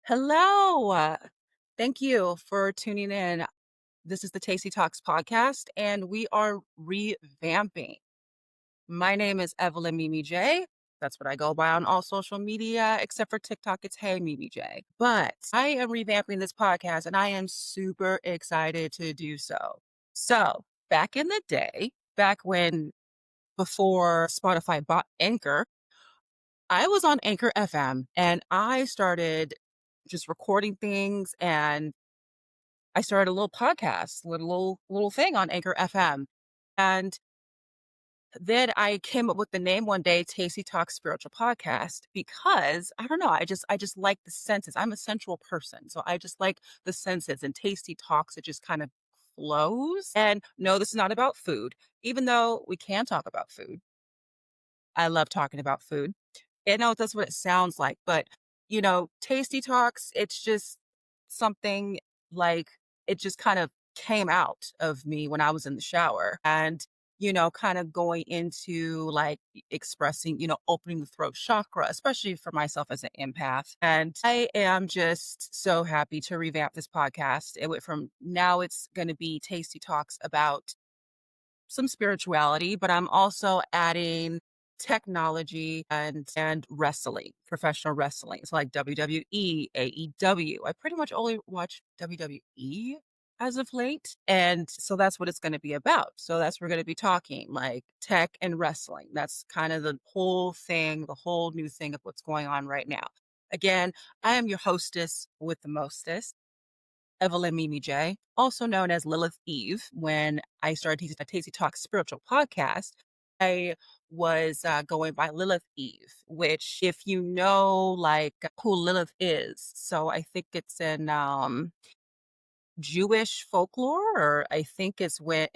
Hello. Thank you for tuning in. This is the Tasty Talks podcast, and we are revamping. My name is Evelynn Mimi Jae. That's what I go by on all social media, except for TikTok. It's Hey Mimi Jae. But I am revamping this podcast, and I am super excited to do so. So, back in the day, back when before Spotify bought Anchor, I was on Anchor FM and I started just recording things and I started a little podcast, little thing on Anchor FM. And then I came up with the name one day, Tasty Talk Spiritual Podcast, because I don't know, I just like the senses. I'm a sensual person. So I just like the senses and Tasty Talks, it just kind of flows. And no, this is not about food, even though we can talk about food. I love talking about food. I know that's what it sounds like, but, Tasty Talks, it's just something like it just kind of came out of me when I was in the shower and, kind of going into like expressing, opening the throat chakra, especially for myself as an empath. And I am just so happy to revamp this podcast. It went from now it's going to be Tasty Talks about some spirituality, but I'm also adding technology and wrestling, professional wrestling. So like WWE, AEW. I pretty much only watch WWE as of late. And so that's what it's going to be about. So that's we're going to be talking like tech and wrestling. That's kind of the whole thing, the whole new thing of what's going on right now. Again, I am your hostess with the mostest. Evelynn Mimi Jae, also known as Lilith Eve. When I started a Tasty Talk spiritual podcast, I was going by Lilith Eve, which, if you know, like who Lilith is, so I think it's in Jewish folklore, or I think it's where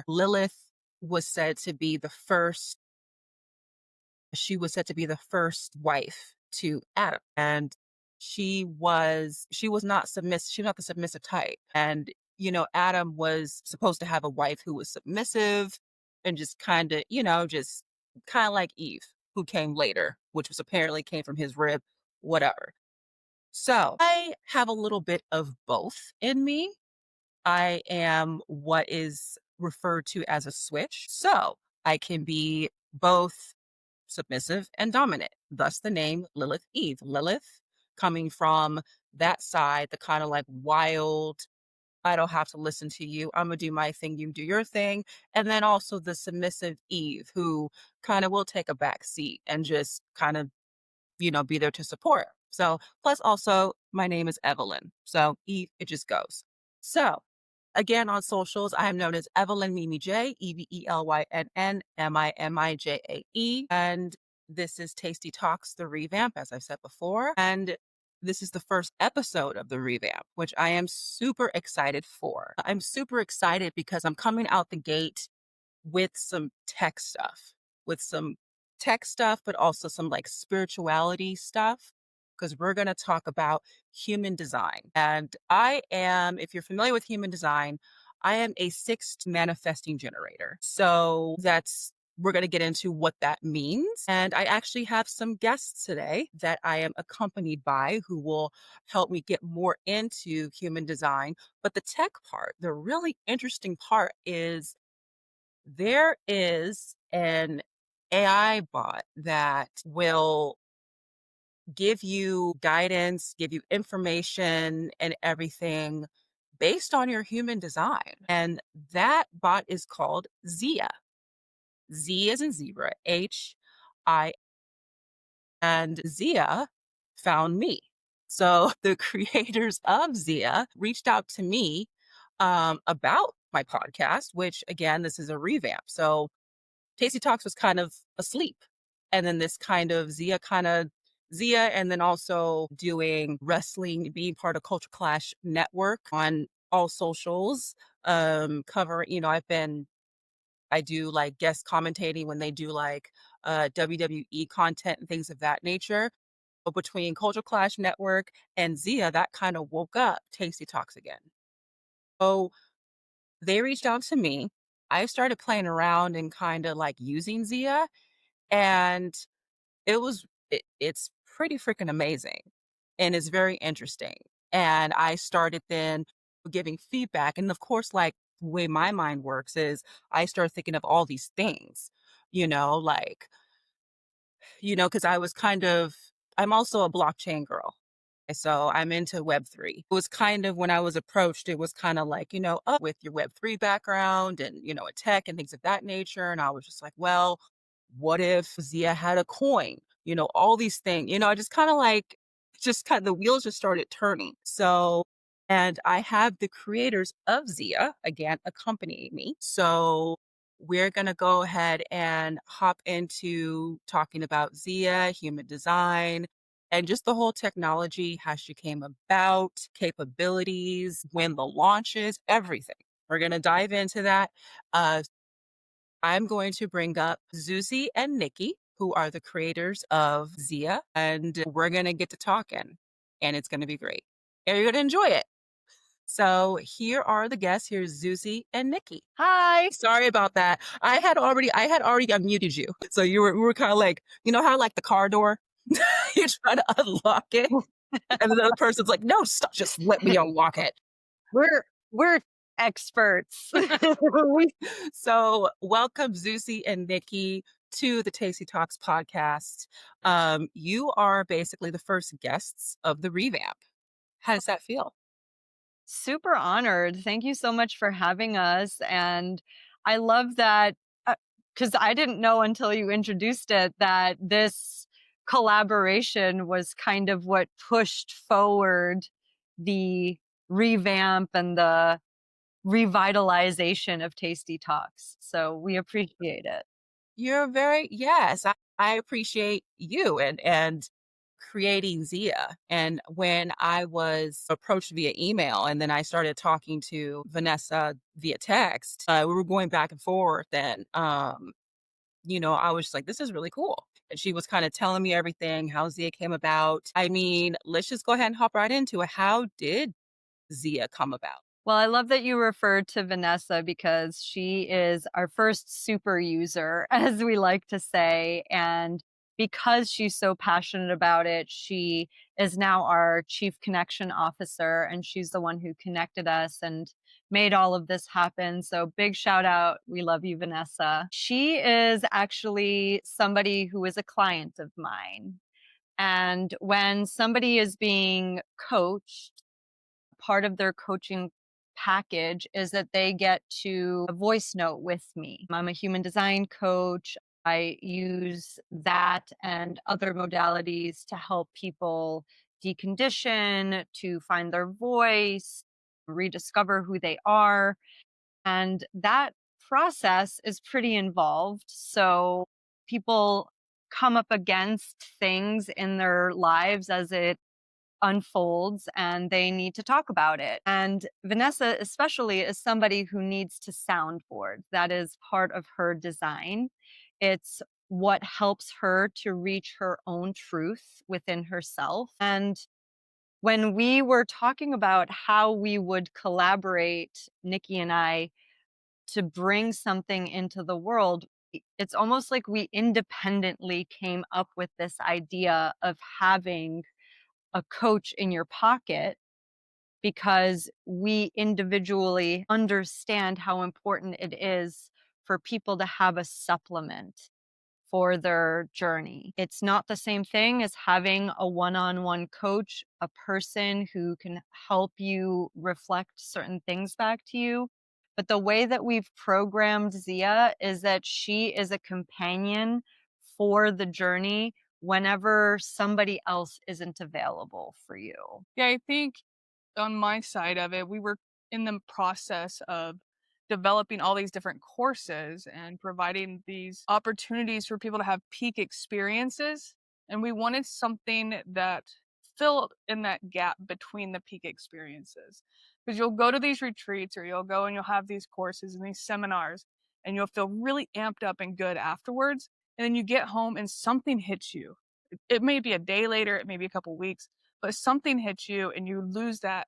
Lilith was said to be the first she was said to be the first wife to Adam. And she was not submissive, she was not the submissive type. And, Adam was supposed to have a wife who was submissive and just kind of like Eve, who came later, which was apparently came from his rib, whatever. So I have a little bit of both in me. I am what is referred to as a switch. So I can be both submissive and dominant, thus the name Lilith Eve. Lilith coming from that side, the kind of like wild, I don't have to listen to you. I'm going to do my thing, you do your thing. And then also the submissive Eve, who kind of will take a back seat and just kind of, be there to support. So, plus also, my name is Evelynn. So, Eve, it just goes. So, again, on socials, I am known as Evelynn Mimi Jae, EVELYNN MIMIJAE. And this is Tasty Talks, the revamp, as I've said before. And this is the first episode of the revamp, which I am super excited for. I'm super excited because I'm coming out the gate with some tech stuff, with some tech stuff, but also some like spirituality stuff, because we're going to talk about human design. And I am, if you're familiar with human design, I am a sixth manifesting generator. So we're going to get into what that means. And I actually have some guests today that I am accompanied by who will help me get more into human design. But the tech part, the really interesting part is there is an AI bot that will give you guidance, give you information and everything based on your human design. And that bot is called Zia. Z as in zebra, Hi. And Zia found me. So the creators of Zia reached out to me about my podcast, which again, this is a revamp. So Tasty Talks was kind of asleep. And then this Zia, and then also doing wrestling, being part of Culture Clash Network on all socials. Covering, I do like guest commentating when they do like WWE content and things of that nature. But between Culture Clash Network and Zia, that kind of woke up Tasty Talks again. So they reached out to me. I started playing around and kind of like using Zia, and it's pretty freaking amazing. and it's very interesting. And I started then giving feedback. And of course, like the way my mind works is I start thinking of all these things, like, because I was I'm also a blockchain girl. And so I'm into Web3. It was kind of when I was approached, it was kind of like, with your Web3 background and, a tech and things of that nature. And I was just like, well, what if Zia had a coin? All these things, I just kind of like, just kind of the wheels just started turning. So, and I have the creators of Zia again accompanying me. So we're going to go ahead and hop into talking about Zia, human design, and just the whole technology, how she came about, capabilities, when the launches, everything. We're going to dive into that. Uh, I'm going to bring up Zsuzsi and Nikki, who are the creators of Zia, and we're going to get to talking, and it's going to be great. And you're going to enjoy it. So here are the guests. Here's Zsuzsi and Nikki. Hi. Sorry about that. I had already unmuted you. So we were kind of like, how like the car door, you try to unlock it, and the other person's like, no, stop, just let me unlock it. We're experts. So welcome Zsuzsi and Nikki to the Tasty Talks podcast. You are basically the first guests of the revamp. How does that feel? Super honored. Thank you so much for having us. And I love that because I didn't know until you introduced it that this collaboration was kind of what pushed forward the revamp and the revitalization of Tasty Talks. So we appreciate it. Yes, I appreciate you and creating Zia. And when I was approached via email and then I started talking to Vanessa via text, we were going back and forth and I was just like, this is really cool. And she was kind of telling me everything, how Zia came about. I mean, let's just go ahead and hop right into it. How did Zia come about? Well, I love that you referred to Vanessa because she is our first super user, as we like to say. And because she's so passionate about it, she is now our chief connection officer, and she's the one who connected us and made all of this happen. So, big shout out. We love you, Vanessa. She is actually somebody who is a client of mine. And when somebody is being coached, part of their coaching package is that they get to a voice note with me. I'm a human design coach. I use that and other modalities to help people decondition, to find their voice, rediscover who they are. And that process is pretty involved. So people come up against things in their lives as it unfolds and they need to talk about it. And Vanessa, especially, is somebody who needs to soundboard. That is part of her design. It's what helps her to reach her own truth within herself. And when we were talking about how we would collaborate, Nikki and I, to bring something into the world, it's almost like we independently came up with this idea of having a coach in your pocket because we individually understand how important it is for people to have a supplement for their journey. It's not the same thing as having a one-on-one coach, a person who can help you reflect certain things back to you. But the way that we've programmed Zia is that she is a companion for the journey whenever somebody else isn't available for you. Yeah, I think on my side of it, we were in the process of developing all these different courses and providing these opportunities for people to have peak experiences. And we wanted something that filled in that gap between the peak experiences. Because you'll go to these retreats or you'll go and you'll have these courses and these seminars and you'll feel really amped up and good afterwards. And then you get home and something hits you. It may be a day later, it may be a couple weeks, but something hits you and you lose that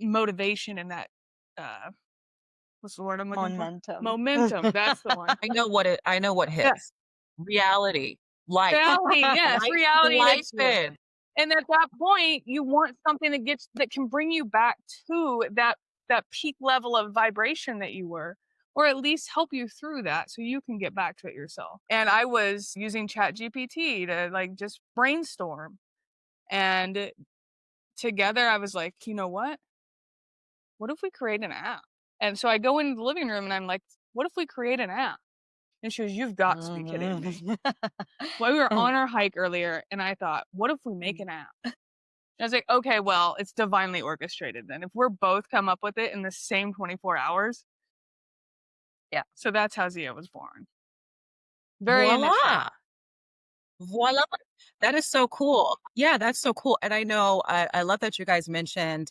motivation and that what's the word I'm looking for? Momentum. Momentum. That's the one. I know what Yeah. hits. Reality. Life. Reality. Yes. Life Reality life hits you. And at that point, you want something that can bring you back to that peak level of vibration that you were, or at least help you through that so you can get back to it yourself. And I was using Chat GPT to like just brainstorm. And together I was like, you know what if we create an app? And so I go into the living room and I'm like, what if we create an app? And she goes, you've got to be kidding me. Mhm. Well, we were on our hike earlier and I thought, what if we make an app? And I was like, okay, well, it's divinely orchestrated then. If we're both come up with it in the same 24 hours. Yeah. So that's how Zia was born. Very initial. Voila. Voila. That is so cool. Yeah, that's so cool. And I know I love that you guys mentioned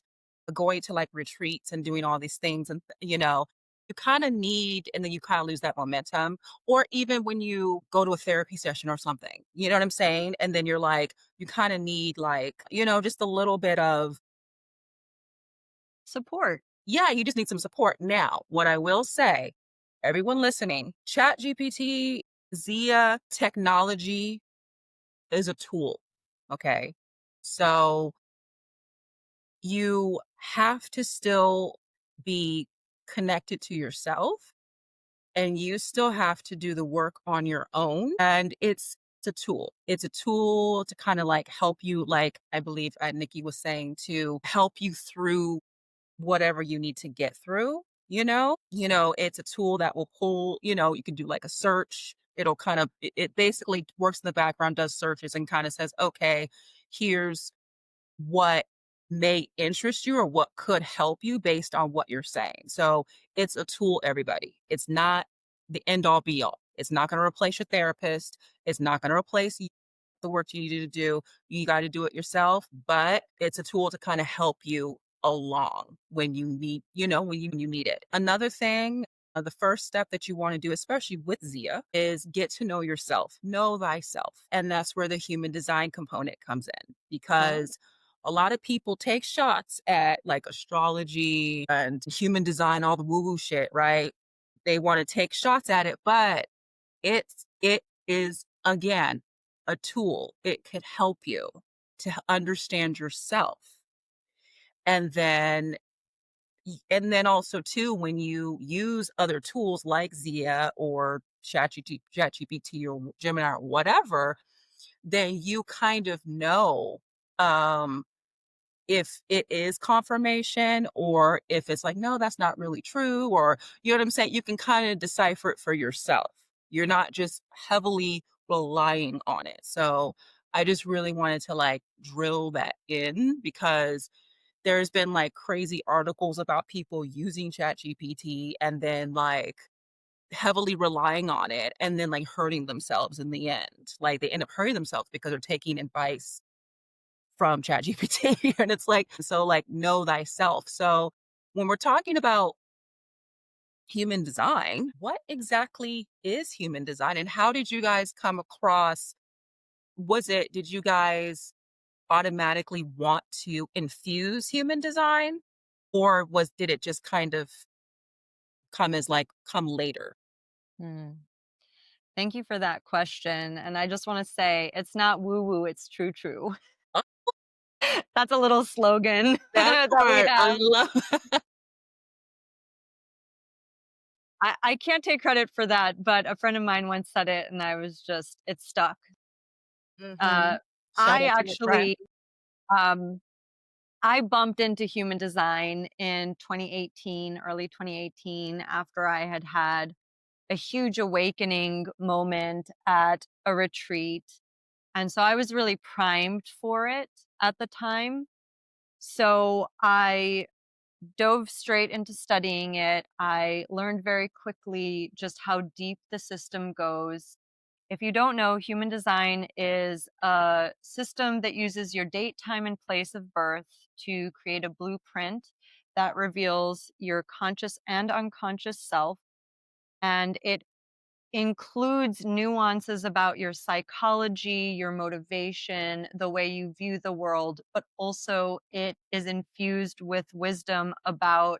going to like retreats and doing all these things. And, you kind of need, and then you kind of lose that momentum. Or even when you go to a therapy session or something, you know what I'm saying? And then you're like, you kind of need like, just a little bit of, Support. yeah, you just need some support. Now, what I will say, everyone listening, Chat GPT, Zia technology is a tool. Okay. So you have to still be connected to yourself and you still have to do the work on your own. And it's a tool. It's a tool to kind of like help you, like I believe Nikki was saying, to help you through whatever you need to get through, it's a tool that will pull, you can do like a search. It'll kind of, it basically works in the background, does searches and kind of says, okay, here's what may interest you or what could help you based on what you're saying. So it's a tool, everybody. It's not the end all be all. It's not going to replace your therapist. It's not going to replace the work you need to do. You got to do it yourself, but it's a tool to kind of help you along when you need, when you need it. Another thing, the first step that you want to do, especially with Zia, is get to know yourself, know thyself. And that's where the human design component comes in Oh. because a lot of people take shots at like astrology and human design, all the woo woo shit, right? They want to take shots at it, but it is again a tool. It could help you to understand yourself. And then also too, when you use other tools like Zia or ChatGPT or Gemini or whatever, then you kind of know um if it is confirmation or if it's like, no, that's not really true, or you know what I'm saying? You can kind of decipher it for yourself. You're not just heavily relying on it. So I just really wanted to like drill that in because there's been like crazy articles about people using ChatGPT and then like heavily relying on it and then like hurting themselves in the end. Like they end up hurting themselves because they're taking advice from ChatGPT. And it's like, so like know thyself. So when we're talking about human design, what exactly is human design and how did you guys come across? Did you guys automatically want to infuse human design or did it just kind of come later? Hmm. Thank you for that question. And I just want to say it's not woo woo, it's true true. Oh, That's a little slogan that that we part, I have. love. I can't take credit for that, but a friend of mine once said it and I was just, it stuck. Hmm. Uh, Shout I out to your friend. actually, um, I bumped into human design in 2018, early 2018, after I had had a huge awakening moment at a retreat. And so I was really primed for it at the time. So I dove straight into studying it. I learned very quickly just how deep the system goes. If you don't know, human design is a system that uses your date, time, and place of birth to create a blueprint that reveals your conscious and unconscious self. And it includes nuances about your psychology, your motivation, the way you view the world, but also it is infused with wisdom about,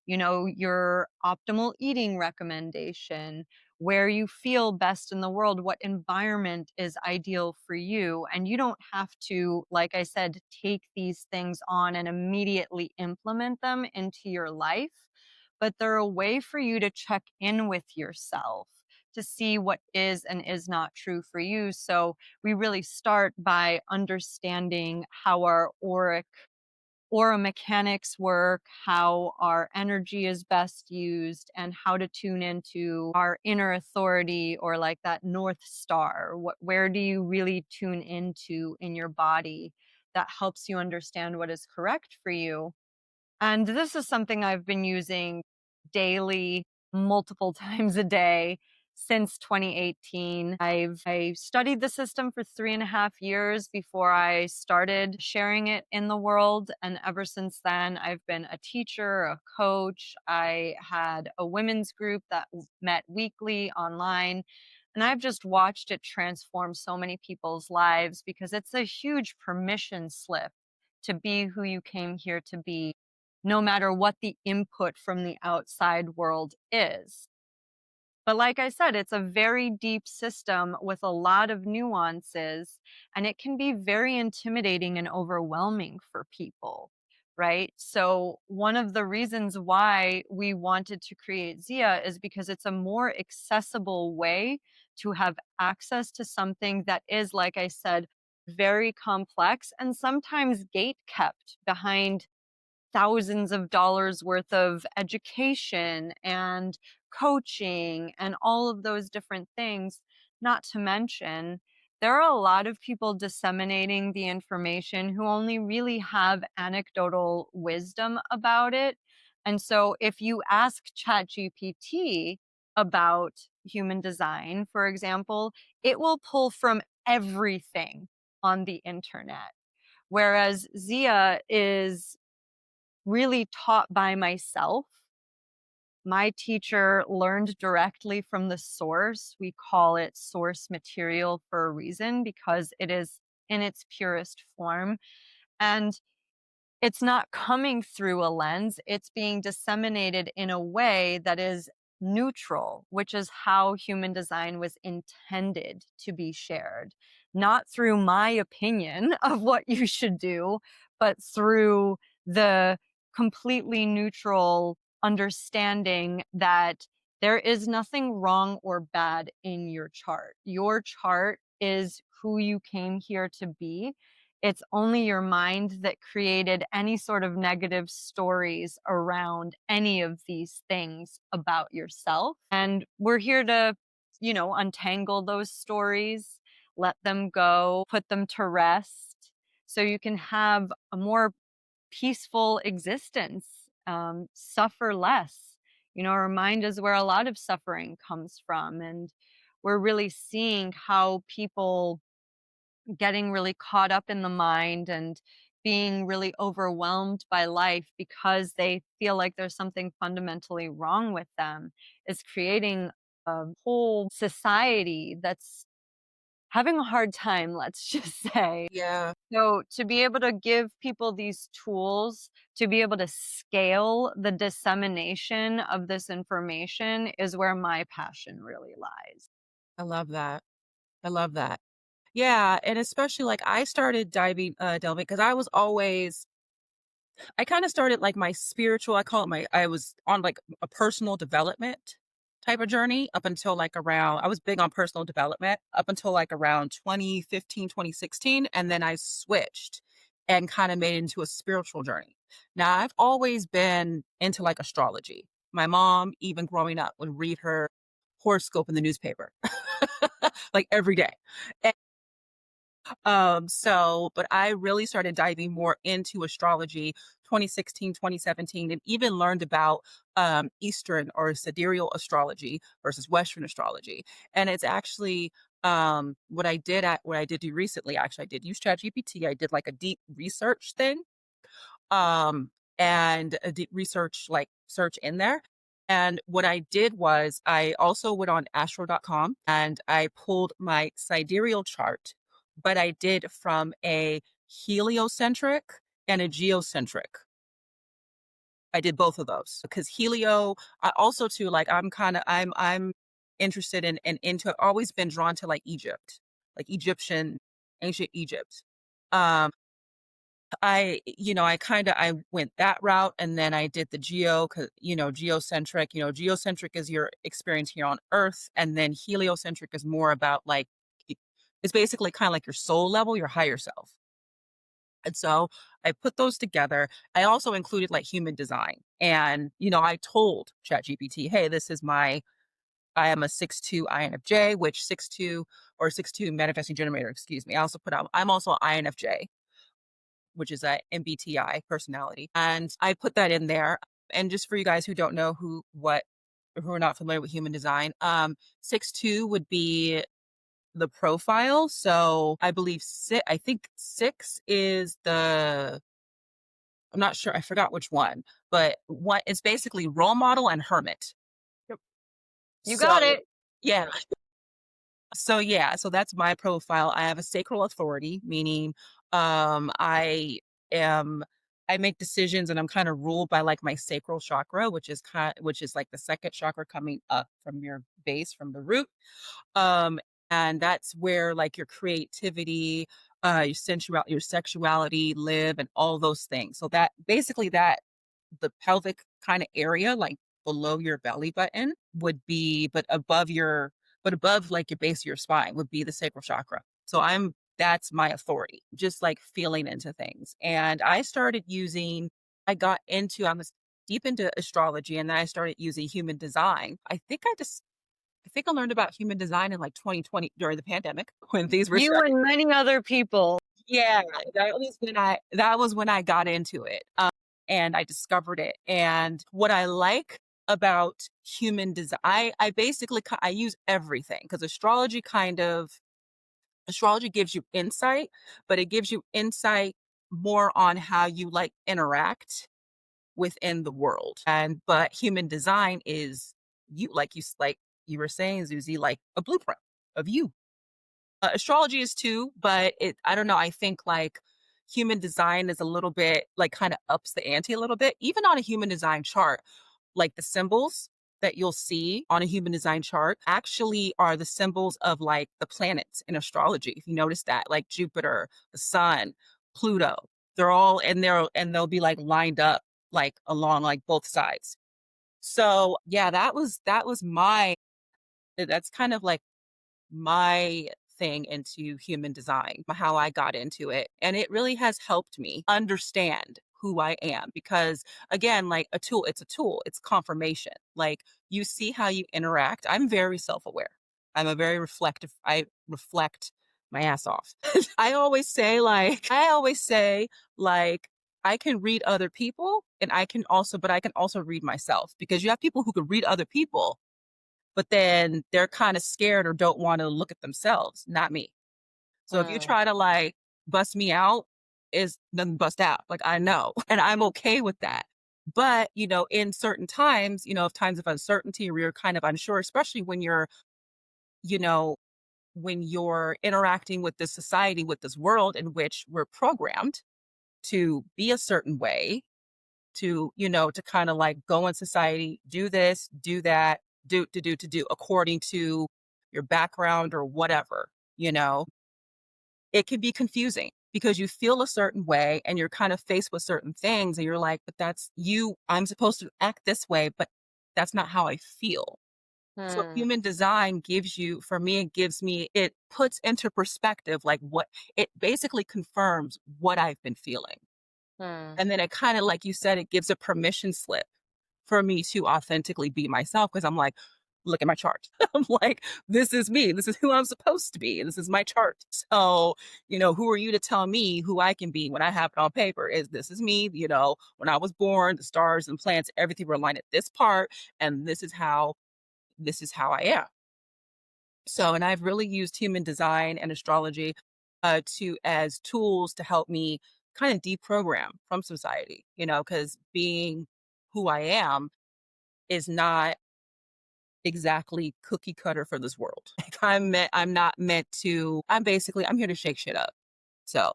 your optimal eating recommendation, where you feel best in the world, what environment is ideal for you. And you don't have to, like I said, take these things on and immediately implement them into your life, but they're a way for you to check in with yourself to see what is and is not true for you. So we really start by understanding how our aura mechanics work, how our energy is best used, and how to tune into our inner authority, or like that North Star. Where do you really tune into in your body that helps you understand what is correct for you? And this is something I've been using daily, multiple times a day since 2018. I studied the system for 3.5 years before I started sharing it in the world. And ever since then, I've been a teacher, a coach. I had a women's group that met weekly online. And I've just watched it transform so many people's lives because it's a huge permission slip to be who you came here to be, no matter what the input from the outside world is. But like I said, it's a very deep system with a lot of nuances, and it can be very intimidating and overwhelming for people, right? So, one of the reasons why we wanted to create Zia is because it's a more accessible way to have access to something that is, like I said, very complex and sometimes gate kept behind thousands of dollars worth of education and coaching and all of those different things. Not to mention, there are a lot of people disseminating the information who only really have anecdotal wisdom about it. And so if you ask ChatGPT about human design, for example, it will pull from everything on the internet. Whereas Zia is really taught by myself. My teacher learned directly from the source. We call it source material for a reason because it is in its purest form. And it's not coming through a lens, it's being disseminated in a way that is neutral, which is how human design was intended to be shared. Not through my opinion of what you should do, but through the completely neutral understanding that there is nothing wrong or bad in your chart. Your chart is who you came here to be. It's only your mind that created any sort of negative stories around any of these things about yourself. And we're here to, untangle those stories, let them go, put them to rest, so you can have a more peaceful existence, suffer less. Our mind is where a lot of suffering comes from. And we're really seeing how people getting really caught up in the mind and being really overwhelmed by life because they feel like there's something fundamentally wrong with them is creating a whole society that's having a hard time, let's just say. Yeah, So, to be able to give people these tools to be able to scale the dissemination of this information is where my passion really lies. I love that. I love that. Yeah, and especially, like, I started delving because I kinda started, like, my spiritual I call it my I was on, like, a personal development type of journey up until, like, around I was big on personal development up until, like, around 2015, 2016, and then I switched and kinda made it into a spiritual journey. Now, I've always been into, like, astrology. My mom, even growing up, would read her horoscope in the newspaper, like, every day. But I really started diving more into astrology 2016, 2017, and even learned about Eastern or sidereal astrology versus Western astrology. And it's actually what I did do recently, actually, I did use ChatGPT. I did like a deep research thing, um, and a deep research like search in there. And what I did was I also went on astro.com and I pulled my sidereal chart, but I did from a heliocentric and a geocentric. I did both of those because helio, I also too, like I'm kind of, I'm interested in and into, I've always been drawn to like Egypt, like Egyptian, ancient Egypt. Um, I went that route, and then I did the geocentric. Geocentric is your experience here on Earth, and then heliocentric is more about like, it's basically kind of like your soul level, your higher self. And so I put those together. I also included like human design. And, I told ChatGPT, hey, I am a 6'2" INFJ, which 6'2" or 6'2" manifesting generator, excuse me. I also put out, I'm also INFJ, which is a MBTI personality. And I put that in there. And just for you guys who don't know who are not familiar with human design, 6'2" would be the profile. So I believe I think 6 is I'm not sure, I forgot which one, but what it's basically role model and hermit. Yep. You got So it. yeah. So that's my profile. I have a sacral authority, meaning I am I make decisions and I'm kind of ruled by like my sacral chakra, which is like the second chakra coming up from your base, from the root. Um, and that's where like your creativity, your sexuality live, and all those things. So that basically that the pelvic kind of area, like below your belly button, would be, but above like your base of your spine would be the sacral chakra. So that's my authority, just like feeling into things. And I was deep into astrology, and then I started using human design. I think I learned about human design in like 2020 during the pandemic when things were You shut. and many other people. Yeah, that was when I got into it. And I discovered it. And what I like about human design, I basically I use everything, because astrology gives you insight, but it gives you insight more on how you like interact within the world. But human design is like you were saying, Zsuzsi, like a blueprint of you. Astrology is too, but I don't know. I think like human design is a little bit like kind of ups the ante a little bit. Even on a human design chart, like the symbols that you'll see on a human design chart actually are the symbols of like the planets in astrology. If you notice that, like Jupiter, the sun, Pluto, they're all in there, and they'll be like lined up like along like both sides. So yeah, that's kind of like my thing into human design, how I got into it. And it really has helped me understand who I am, because again, like it's a tool, it's confirmation. Like you see how you interact. I'm very self-aware. I reflect my ass off. I always say like I can read other people, and but I can also read myself, because you have people who can read other people, but then they're kind of scared or don't want to look at themselves, not me. So if you Hmm. try to like bust me out, is nothing bust out. Like I know, and I'm okay with that. But, in certain times, of times of uncertainty, where you're kind of unsure, especially you know, when you're interacting with this society, with this world in which we're programmed to be a certain way, to kind of like go in society, do this, do that, do according to your background or whatever, it can be confusing, because you feel a certain way and you're kind of faced with certain things, and you're like, but that's you. I'm supposed to act this way, but that's not how I feel. So Hmm. human design for me, it puts into perspective like what it basically confirms what I've been feeling. Hmm. And then it kind of, like you said, it gives a permission slip for me to authentically be myself, because I'm like, look at my chart. I'm like, this is me. This is who I'm supposed to be. This is my chart. So, who are you to tell me who I can be when I have it on paper? This is me, when I was born, the stars and planets, everything were aligned at this part, and this is how I am. So, and I've really used human design and astrology to as tools to help me kind of deprogram from society, because being who I am is not exactly cookie cutter for this world. Like I'm here to shake shit up. So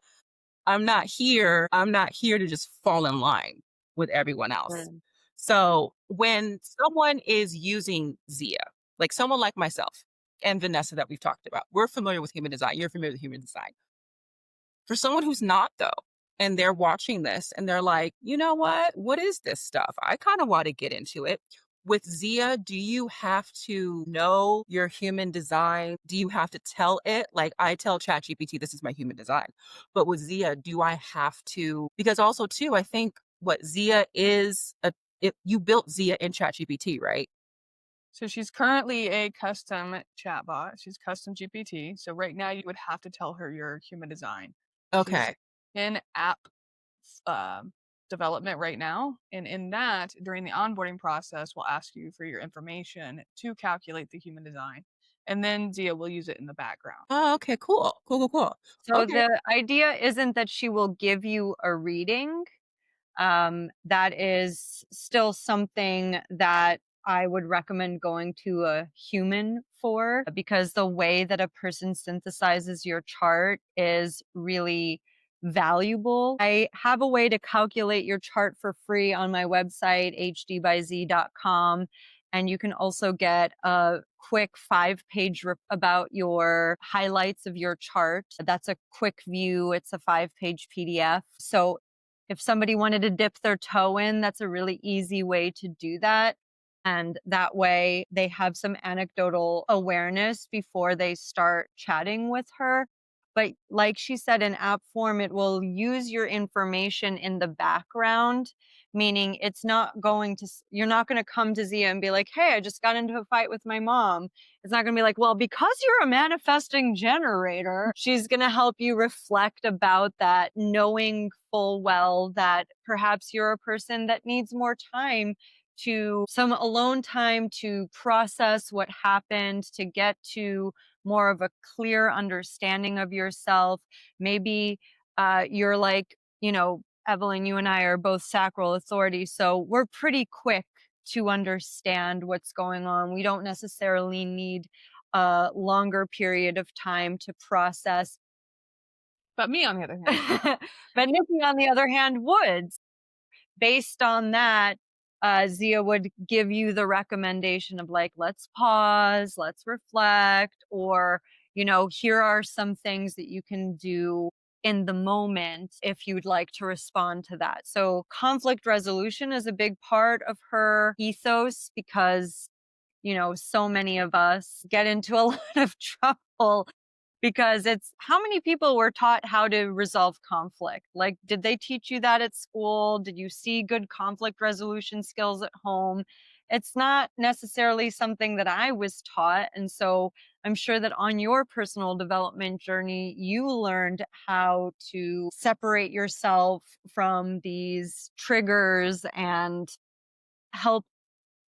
I'm not here to just fall in line with everyone else. Hmm. So when someone is using Zia, like someone like myself and Vanessa that we've talked about, we're familiar with human design. You're familiar with human design. For someone who's not, though, and they're watching this and they're like, you know what? What is this stuff? I kind of want to get into it. With Zia, do you have to know your human design? Do you have to tell it? Like I tell ChatGPT, this is my human design. But with Zia, do I have to? Because also, too, I think what Zia is, you built Zia in ChatGPT, right? So she's currently a custom chatbot. She's custom GPT. So right now you would have to tell her your human design. She's Okay. in app development right now. And in that, during the onboarding process, we'll ask you for your information to calculate the human design. And then Zia will use it in the background. Oh, okay, cool. Cool, cool, cool. So Okay. the idea isn't that she will give you a reading. That is still something that I would recommend going to a human for, because the way that a person synthesizes your chart is really valuable. I have a way to calculate your chart for free on my website, hdbyz.com. And you can also get a quick 5-page about your highlights of your chart. That's a quick view. It's a 5-page PDF. So if somebody wanted to dip their toe in, that's a really easy way to do that. And that way they have some anecdotal awareness before they start chatting with her. But like she said, in app form, it will use your information in the background, meaning it's not going to, you're not going to come to Zia and be like, hey, I just got into a fight with my mom. It's not going to be like, well, because you're a manifesting generator, she's going to help you reflect about that, knowing full well that perhaps you're a person that needs more time, to some alone time to process what happened, to get to more of a clear understanding of yourself. Maybe you're like, Evelynn, you and I are both sacral authority, so we're pretty quick to understand what's going on. We don't necessarily need a longer period of time to process. But me, on the other hand, But Nikki, on the other hand, would. Based on that, Zia would give you the recommendation of like, let's pause, let's reflect, or, here are some things that you can do in the moment if you'd like to respond to that. So conflict resolution is a big part of her ethos because, so many of us get into a lot of trouble because it's how many people were taught how to resolve conflict? Like, did they teach you that at school? Did you see good conflict resolution skills at home? It's not necessarily something that I was taught. And so I'm sure that on your personal development journey, you learned how to separate yourself from these triggers and help,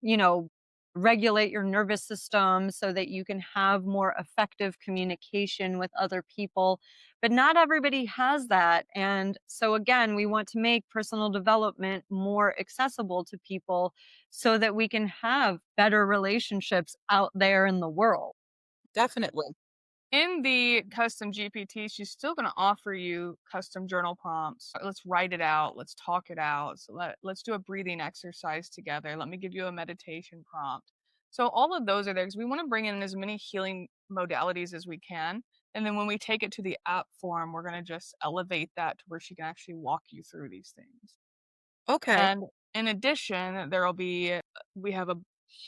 you know, regulate your nervous system so that you can have more effective communication with other people. But not everybody has that. And so, again, we want to make personal development more accessible to people so that we can have better relationships out there in the world. Definitely. in the custom GPT, she's still going to offer you custom journal prompts. Let's write it out. Let's talk it out. So let's do a breathing exercise together. Let me give you a meditation prompt. So all of those are there because we want to bring in as many healing modalities as we can. And then when we take it to the app form, we're going to just elevate that to where she can actually walk you through these things. Okay. And in addition, we have a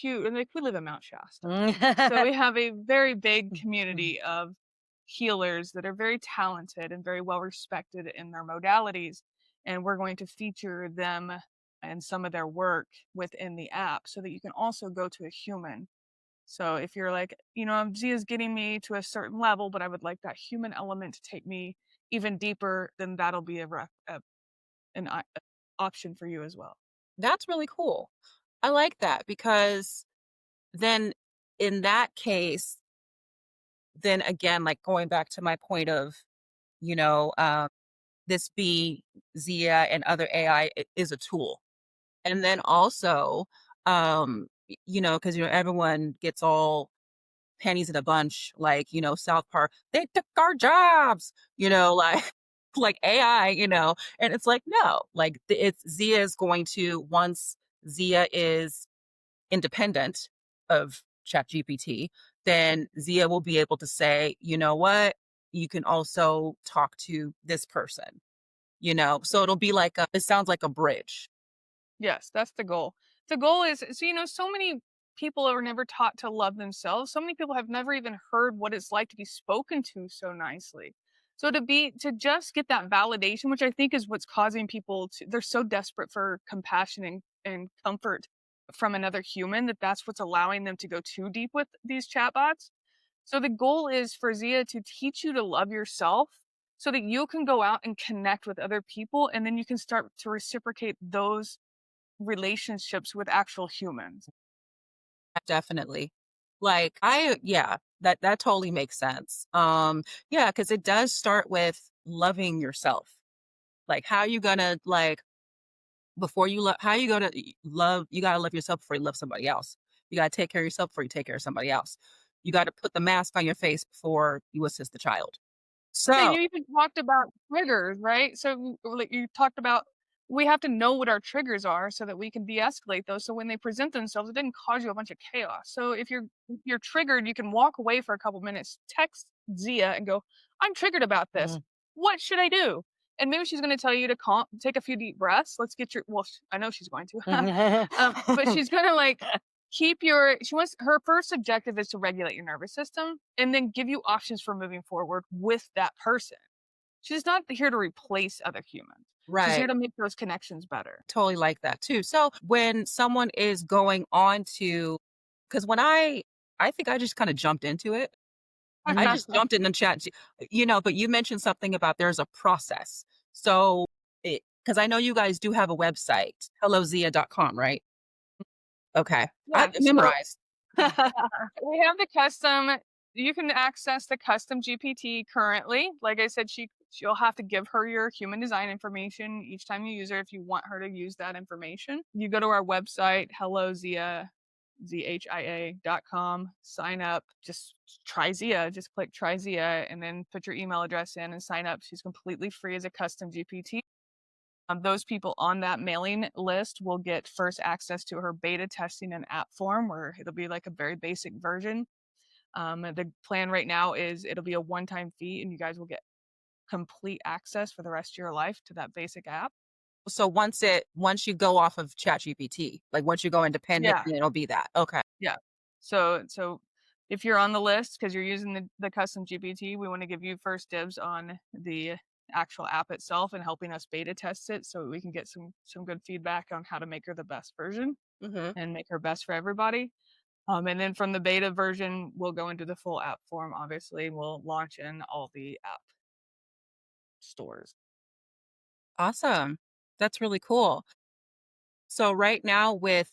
huge, like we live in Mount Shasta. So we have a very big community of healers that are very talented and very well respected in their modalities. And we're going to feature them and some of their work within the app so that you can also go to a human. So if you're like, Zia's getting me to a certain level, but I would like that human element to take me even deeper, then that'll be an option for you as well. That's really cool. I like that because then in that case, then again, like going back to my point of, you know, um, this be Zia and other AI is a tool. And then also, because everyone gets all panties in a bunch, like, South Park, they took our jobs, like like AI, and it's like, no, like it's Zia is going to once Zia is independent of ChatGPT, then Zia will be able to say, you know what, you can also talk to this person, so it'll be like it sounds like a bridge. Yes, that's the goal. The goal is so so many people are never taught to love themselves. So many people have never even heard what it's like to be spoken to so nicely. So to just get that validation, which I think is what's causing people to they're so desperate for compassion and comfort from another human that that's what's allowing them to go too deep with these chatbots. So the goal is for Zia to teach you to love yourself so that you can go out and connect with other people and then you can start to reciprocate those relationships with actual humans. Definitely. Like yeah, that totally makes sense. Yeah, because it does start with loving yourself. Like, how you gonna like before you love? How you gonna love? You gotta love yourself before you love somebody else. You gotta take care of yourself before you take care of somebody else. You got to put the mask on your face before you assist the child. And So, you even talked about triggers, right? So, like you talked about, we have to know what our triggers are so that we can de-escalate those. So when they present themselves, it didn't cause you a bunch of chaos. So if you're triggered, you can walk away for a couple minutes, text Zia and go, "I'm triggered about this. mm, What should I do?" And maybe she's going to tell you to calm, take a few deep breaths. Let's get your. Well, I know she's going to, but she's going to like keep your. She wants her first objective is to regulate your nervous system and then give you options for moving forward with that person. She's not here to replace other humans. She's here right. to make those connections better. Totally like that too. So when someone is going on to, because when I think I just kind of jumped into it. I just jumped in the chat, but you mentioned something about there's a process. So, because I know you guys do have a website, hellozia.com, right? Okay. I Yeah, have it so memorized. we have the custom you can access the custom GPT currently. Like I said, she'll have to give her your human design information each time you use her if you want her to use that information. You go to our website, hello Zia, Zhia.com, sign up, just try Zia, just click try Zia, and then put your email address in and sign up. She's completely free as a custom GPT. Those people on that mailing list will get first access to her beta testing and app form, where it'll be like a very basic version. The plan right now is it'll be a one-time fee, and you guys will get complete access for the rest of your life to that basic app. So once you go off of ChatGPT, like once you go independent, Yeah, then it'll be that. Okay. yeah. So if you're on the list because you're using the custom GPT, we want to give you first dibs on the actual app itself and helping us beta test it so we can get some good feedback on how to make her the best version Hmm. and make her best for everybody. And then from the beta version, we'll go into the full app form. Obviously, we'll launch in all the app stores. Awesome. That's really cool. So right now with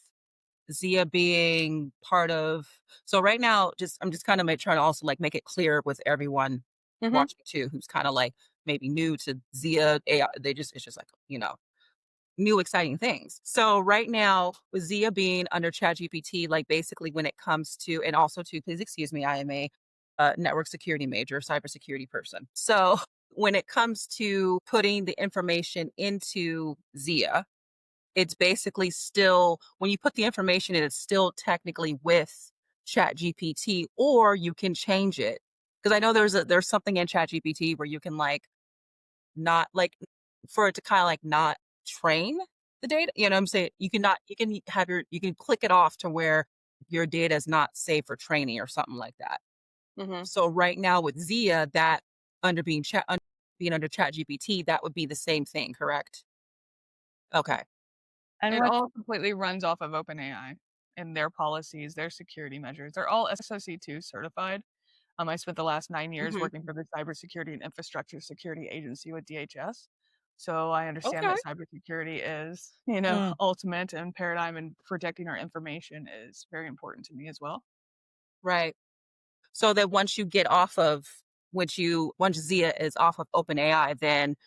Zia being part of, so right now, I'm just kind of trying to also like make it clear with everyone Hmm. watching too, who's kind of like maybe new to Zia AI. It's just like, new exciting things. So right now with Zia being under ChatGPT, like basically when it comes to, and also to, please excuse me, I am a network security major, cybersecurity person. So when it comes to putting the information into Zia, it's basically still, when you put the information in, it's still technically with ChatGPT, or you can change it. Because I know there's something in ChatGPT where you can like not like for it to kind of like not train the data. You know what I'm saying? You can click it off to where your data is not safe for training or something like that. Hmm. So right now with Zia, that being under ChatGPT, that would be the same thing, correct? Okay. And It what all completely runs off of OpenAI and their policies, their security measures. They're all SOC2 certified. I spent the last 9 years Hmm. working for the Cybersecurity and Infrastructure Security Agency with DHS. So I understand Okay. that cybersecurity is, Mm, ultimate and paradigm and protecting our information is very important to me as well. right. So that once Zia is off of OpenAI, then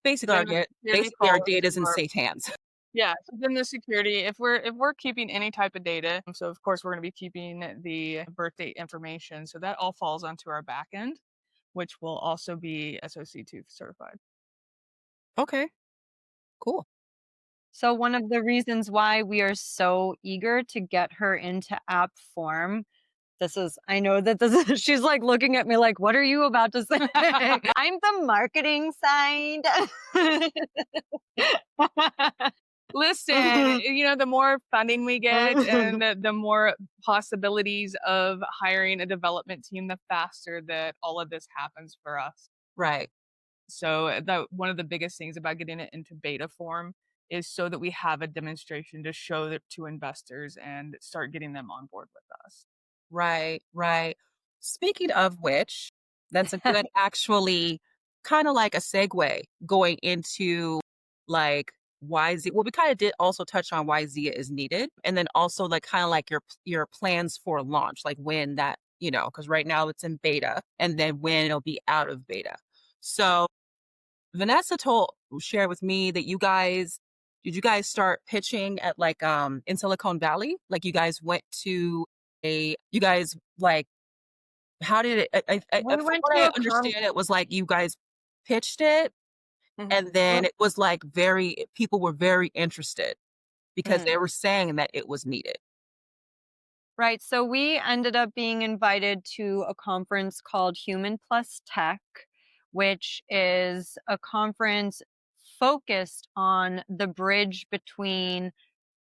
Then the security basically our falls data is into in our safe hands. yeah, so then the security, if we're keeping any type of data, so of course we're going to be keeping the birth date information. So that all falls onto our back end, which will also be SOC2 certified. Okay, cool. one of the reasons why we are so eager to get her into app form I know that this is, she's like looking at me like, what are you about to say? I'm the marketing side. Listen, the more funding we get and the more possibilities of hiring a development team, the faster that all of this happens for us. Right. So one of the biggest things about getting it into beta form is so that we have a demonstration to show that to investors and start getting them on board with us. Right, right. Speaking of which, that's a good actually kind of like a segue going into like why Z well, we kind of did also touch on why Zia is needed. And then also like kind of like your plans for launch, like when that, because right now it's in beta and then when it'll be out of beta. So Vanessa shared with me that did you guys start pitching at like in Silicon Valley? Like you guys went to you guys like how did it We from went what to I a understand it was like you guys pitched it and then it was like people were very interested because they Mm. were saying that it was needed. Right. So we ended up being invited to a conference called Human Plus Tech, which is a conference focused on the bridge between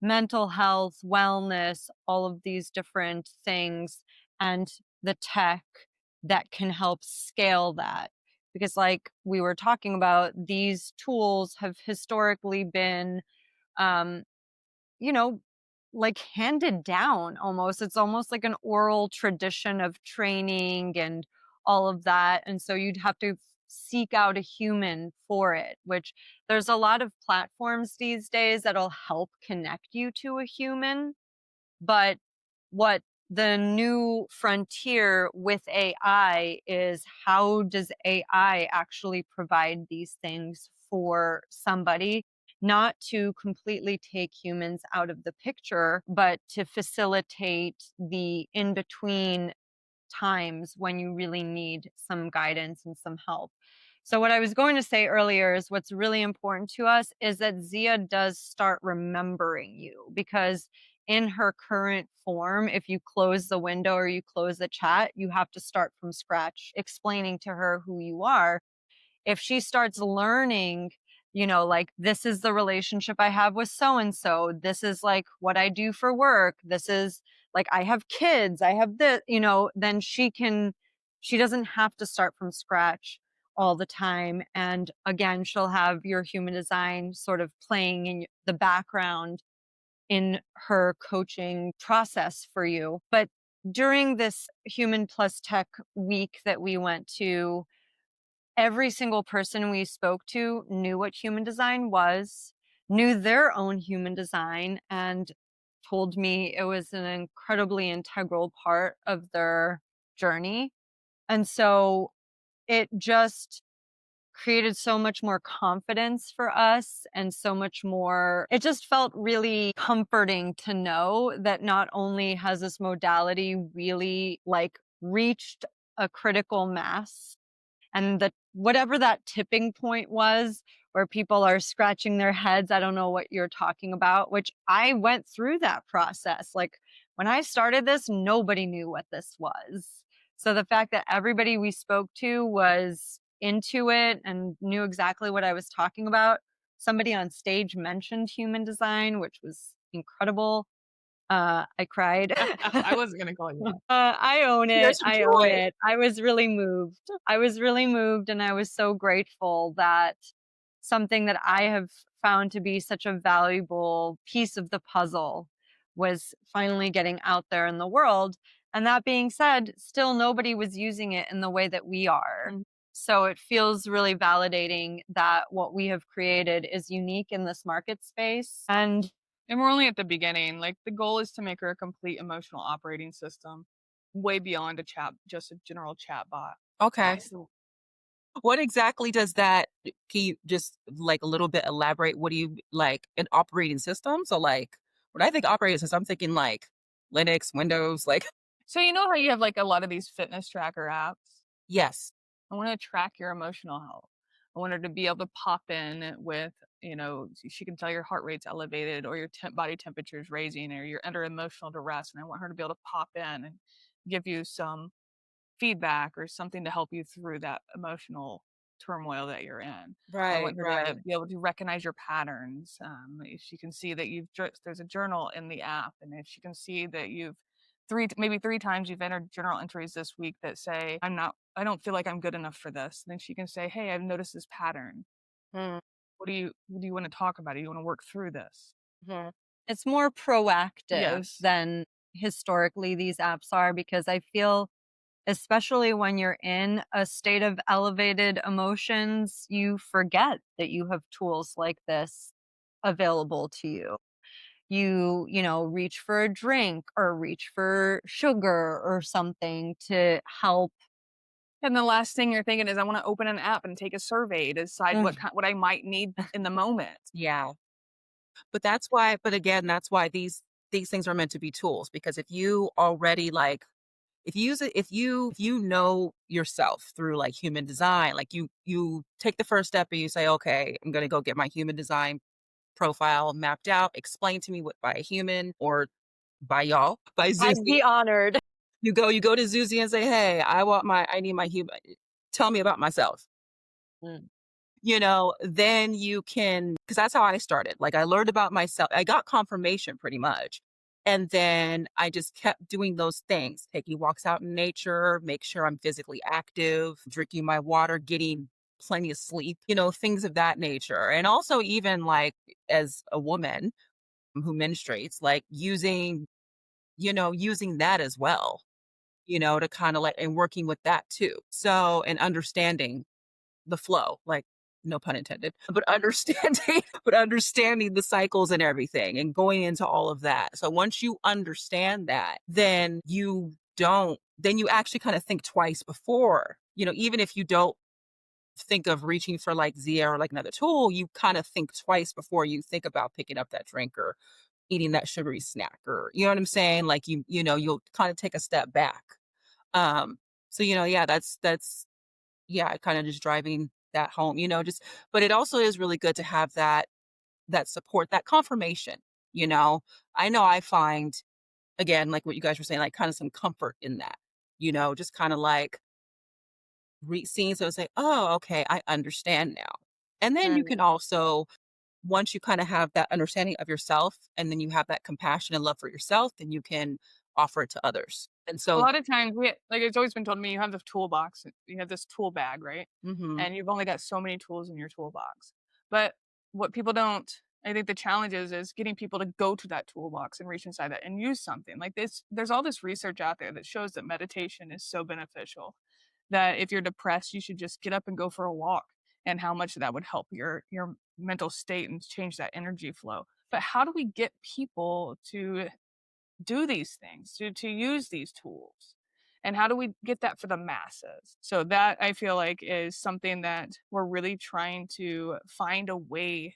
mental health, wellness, all of these different things, and the tech that can help scale that. Because, like we were talking about, these tools have historically been um, you know, like handed down almost. It's almost like an oral tradition of training and all of that. And so you'd have to seek out a human for it, which there's a lot of platforms these days that'll help connect you to a human. But what the new frontier with AI is, how does AI actually provide these things for somebody? Not to completely take humans out of the picture, but to facilitate the in between times when you really need some guidance and some help. So, what I was going to say earlier is what's really important to us is that Zia does start remembering you, because in her current form, if you close the window or you close the chat, you have to start from scratch explaining to her who you are. If she starts learning, like, this is the relationship I have with so and so, this is like what I do for work, this is like I have kids, I have this, then she doesn't have to start from scratch all the time. And again, she'll have your human design sort of playing in the background in her coaching process for you. But during this Human Plus Tech week that we went to, every single person we spoke to knew what human design was, knew their own human design, and told me it was an incredibly integral part of their journey. And so it just created so much more confidence for us, and so much more, it just felt really comforting to know that not only has this modality really like reached a critical mass, and that whatever that tipping point was where people are scratching their heads, I don't know what you're talking about, which I went through that process. Like when I started this, nobody knew what this was. So the fact that everybody we spoke to was into it and knew exactly what I was talking about. Somebody on stage mentioned human design, which was incredible. I cried. I wasn't gonna call you that. I own it. Tears of I own joy. it. I was really moved. I was really moved, and I was so grateful that something that I have found to be such a valuable piece of the puzzle was finally getting out there in the world. And that being said, still nobody was using it in the way that we are. Mhm. So it feels really validating that what we have created is unique in this market space. And we're only at the beginning. Like the goal is to make her a complete emotional operating system, way beyond just a general chat bot. Okay. So What exactly does that can you just like a little bit elaborate? What do you like an operating system? So like when I think operating system, I'm thinking like Linux, Windows, like so you know how you have like a lot of these fitness tracker apps? yes. I want to track your emotional health. I want her to be able to pop in with, she can tell your heart rate's elevated or your body temperature is raising or you're under emotional duress. And I want her to be able to pop in and give you some feedback or something to help you through that emotional turmoil that you're in. I Right, want her to right. be able to recognize your patterns. If she can see that there's a journal in the app, and if she can see that you've maybe 3 times you've entered journal entries this week that say, I don't feel like I'm good enough for this. Then she can say, hey, I've noticed this pattern. Mm, What do you want to talk about? Do you want to work through this? mhm, It's more proactive Yes. than historically these apps are, because I feel, especially when you're in a state of elevated emotions, you forget that you have tools like this available to you. You reach for a drink or reach for sugar or something to help. And the last thing you're thinking is, I want to open an app and take a survey to decide Mm. what I might need in the moment. yeah. But again, that's why these things are meant to be tools, because if you already, like, if you use it if you know yourself through, like, human design, like, you take the first step and you say, "Okay, I'm gonna go get my human design profile mapped out, explain to me what by a human or by y'all, by I'd Zsuzsi." be honored. You go to Zsuzsi and say, "Hey, I need my human tell me about myself." Mm. Then you can, because that's how I started. Like, I learned about myself. I got confirmation pretty much. And then I just kept doing those things, taking walks out in nature, make sure I'm physically active, drinking my water, getting plenty of sleep, things of that nature. And also, even like as a woman who menstruates, like using that as well, to kind of like, and working with that too. So, and understanding the flow, like, no pun intended, but understanding but understanding the cycles and everything and going into all of that. So once you understand that, then you actually kind of think twice before, even if you don't think of reaching for like Zia or like another tool, you kind of think twice before you think about picking up that drink or eating that sugary snack, or you know what I'm saying? Like, you'll kind of take a step back. Um, so yeah, that's yeah, kind of just driving that home, just, but it also is really good to have that support, that confirmation, you know. I know I find, again, like what you guys were saying, like kind of some comfort in that, just kind of like seeing, so say, oh, okay, I understand now. And then you Mm. can also, once you kind of have that understanding of yourself and then you have that compassion and love for yourself, then you can offer it to others. And A so, lot of times like, it's always been told to me, you have this toolbox, you have this tool bag, right? mhm, And you've only got so many tools in your toolbox. But what people don't I think the challenge is getting people to go to that toolbox and reach inside that and use something. Like this, there's all this research out there that shows that meditation is so beneficial. That if you're depressed, you should just get up and go for a walk, and how much that would help your mental state and change that energy flow. But how do we get people to do these things, to use these tools? And how do we get that for the masses? So that I feel like is something that we're really trying to find a way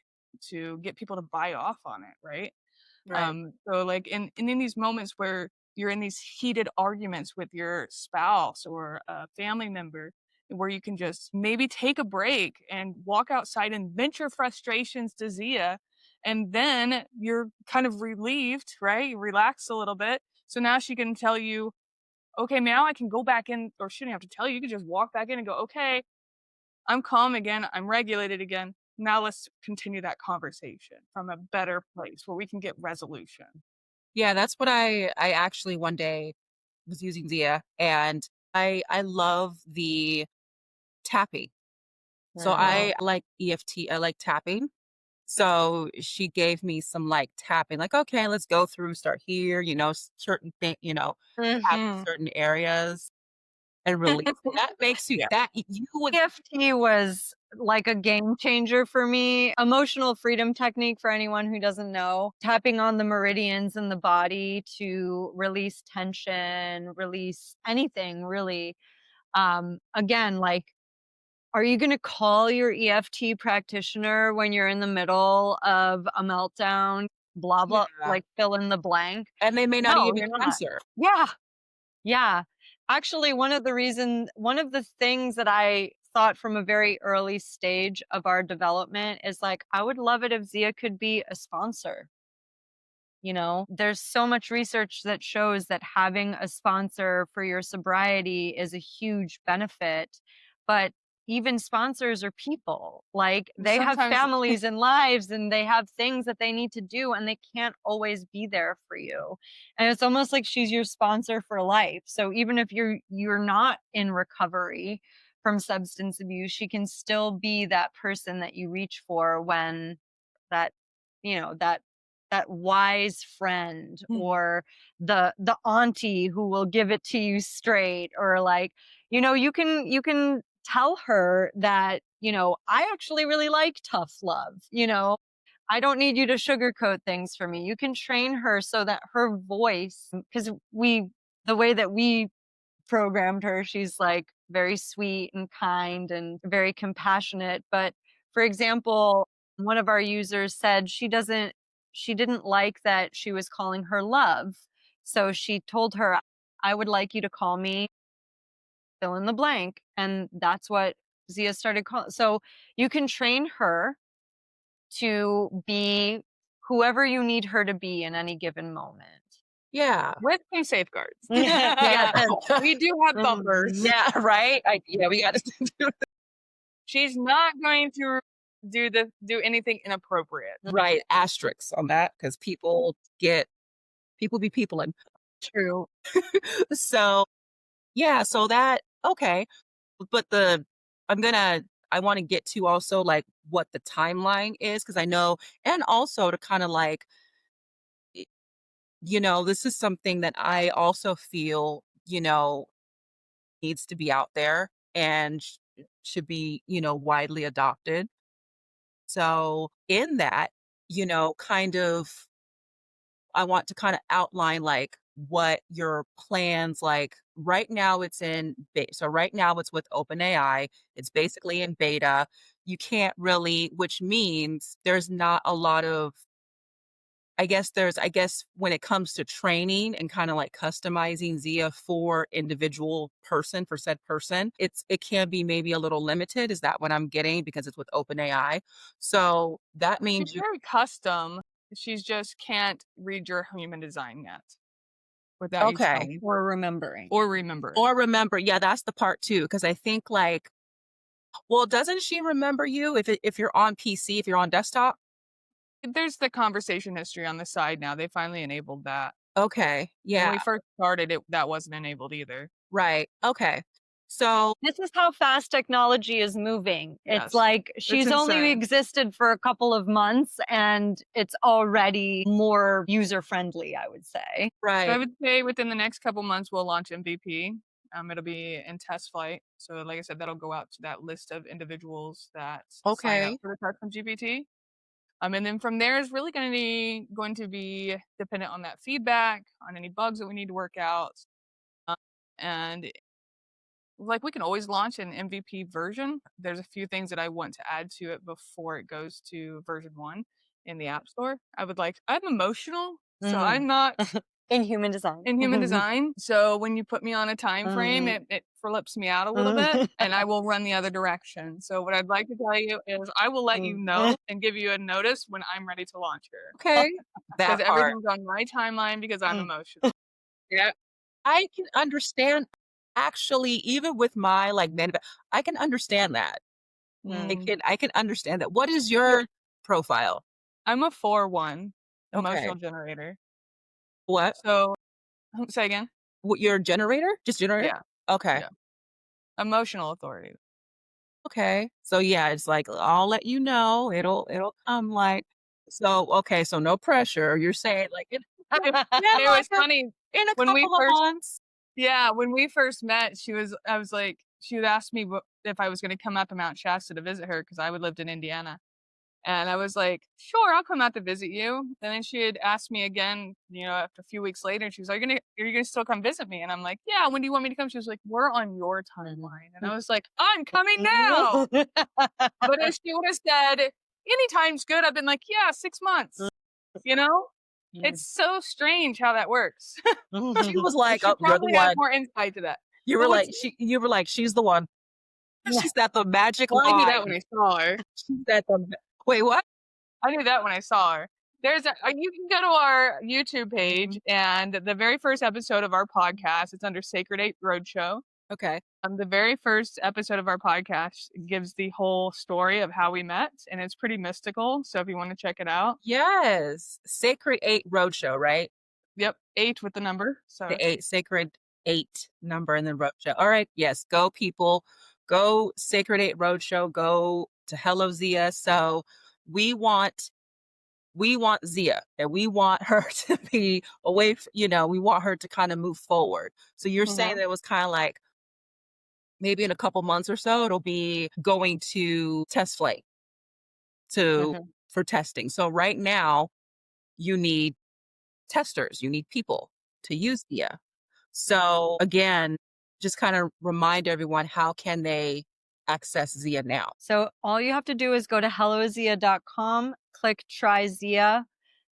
to get people to buy off on it, right? right, So like in these moments where you're in these heated arguments with your spouse or a family member, where you can just maybe take a break and walk outside and vent your frustrations to Zia, and then you're kind of relieved, right? You relax a little bit. So now she can tell you, okay, now I can go back in, or she didn't have to tell you, you can just walk back in and go, okay, I'm calm again. I'm regulated again. Now let's continue that conversation from a better place where we can get resolution. yeah. That's what I actually one day was using Zia, and I love the tapping. So Mhm. I like EFT, I like tapping. So she gave me some like tapping, like, okay, let's go through, start here, certain thing, tap Mhm. certain areas and release. And that makes you Yeah. that you would EFT was like a game changer for me. Emotional freedom technique, for anyone who doesn't know, tapping on the meridians in the body to release tension, release anything really. Again, like, are you going to call your EFT practitioner when you're in the middle of a meltdown? Blah, blah, yeah. like fill in the blank. And they may not No, even you're not. answer. Yeah. Yeah. Actually, one of the things that I thought from a very early stage of our development is like, I would love it if Zia could be a sponsor. You know, there's so much research that shows that having a sponsor for your sobriety is a huge benefit. But even sponsors are people. Like, they have Sometimes families and lives, and they have things that they need to do, and they can't always be there for you. And it's almost like she's your sponsor for life. So even if you're not in recovery from substance abuse, she can still be that person that you reach for when that, that wise friend, Mm. or the auntie who will give it to you straight, or like, you can tell her that, I actually really like tough love. I don't need you to sugarcoat things for me. You can train her so that her voice, because the way that we programmed her, she's like very sweet and kind and very compassionate. But for example, one of our users said she didn't like that she was calling her love. So she told her, I would like you to call me fill in the blank. And that's what Zia started calling. So you can train her to be whoever you need her to be in any given moment. Yeah. with some safeguards. Yeah. We do have bumpers. Yeah, right? Yeah, we got to do She's not going to do anything inappropriate. right asterisks on that because people be people and True. so yeah, so that okay. But I want to get to also like what the timeline is because I know and also to kind of like y- this is something that I also feel, needs to be out there and should be, widely adopted. So in that, kind of I want to kind of outline like what your plans like right now it's in beta. So right now it's with OpenAI. It's basically in beta. You can't really, which means there's not a lot of I guess when it comes to training and kind of like customizing Zia for individual person for said person, it can be maybe a little limited. Is that what I'm getting? Because it's with OpenAI. So that She's means you very custom. She's just can't read your human design yet without you okay. telling Or her remembering. or remembering. Or remember, yeah, that's the part too, because I think like, well, doesn't she remember you if you're on PC, if you're on desktop? There's the conversation history on the side now. They finally enabled that. Okay, When yeah, we first started, that wasn't enabled either. right. Okay, so This is how fast technology is moving. It's Yes. like It's she's only insane. existed for a couple of months, and it's already more user friendly, I would say. So I right, would say within the next couple months we'll launch MVP. It'll be in test flight. So like I said, that'll go out to that list of individuals that sign up okay, for the custom GPT. And then from there is really going to be dependent on that feedback, on any bugs that we need to work out. And like we can always launch an MVP version. There's a few things that I want to add to it before it goes to version 1 in the App Store. I'm emotional, so I'm not In human design. in human design. So when you put me on a time frame, it flips me out a little bit and I will run the other direction. So what I'd like to tell you is I will let you know and give you a notice when I'm ready to launch her. okay. Because That part, everything's on my timeline because I'm emotional. yeah, I can understand. Actually, even with my like I can understand that. Mm. I can understand that. What is Yeah. your profile? I'm a 4/1 Okay, emotional generator. what? So say again. What your generator? Just generator? Yeah. Okay. Yeah. Emotional authority. Okay. So yeah, it's like I'll let you know. It'll come like so okay, so no pressure. You're saying like It, in it like was funny in a when we couple of first months. yeah, when we first met, I was like, she would ask me if I was going to come out to Mount Shasta to visit her because I would lived in Indiana. And I was like, sure, I'll come out to visit you. And then she had asked me again, after a few weeks later, and she was like, are you gonna still come visit me? And I'm like, yeah, when do you want me to come? She was like, we're on your timeline. And I was like, I'm coming now. But if she would have said, anytime's good, I've been like, yeah, 6 months. You know? It's so strange how that works. She was And like, she "Oh, you're the probably has one." more insight to that. You were But what's like, you were like, "She's the one." She's got the magic well, I knew that line. when I saw her. She's got the Wait, what? I knew that when I saw her. You can go to our YouTube page Mhm. and the very first episode of our podcast, it's under Sacred 8 Roadshow. Okay. The very first episode of our podcast gives the whole story of how we met, and it's pretty mystical. So if you want to check it out, Yes. Sacred 8 Roadshow, right? yep, 8 with the number. So The it's 8, Sacred 8 number and then Roadshow. All right. Yes. Go, people. Go Sacred 8 Roadshow. Go to Hello Zia. So we want we want Zia and we want her to be away, we want her to kind of move forward. So you're saying Mhm. that it was kind of like maybe in a couple months or so, it'll be going to test flight to Mhm. for testing. So right now, you need testers, you need people to use Zia. So again, just kind of remind everyone how can they access Zia now? So all you have to do is go to hellozia.com, click try Zia.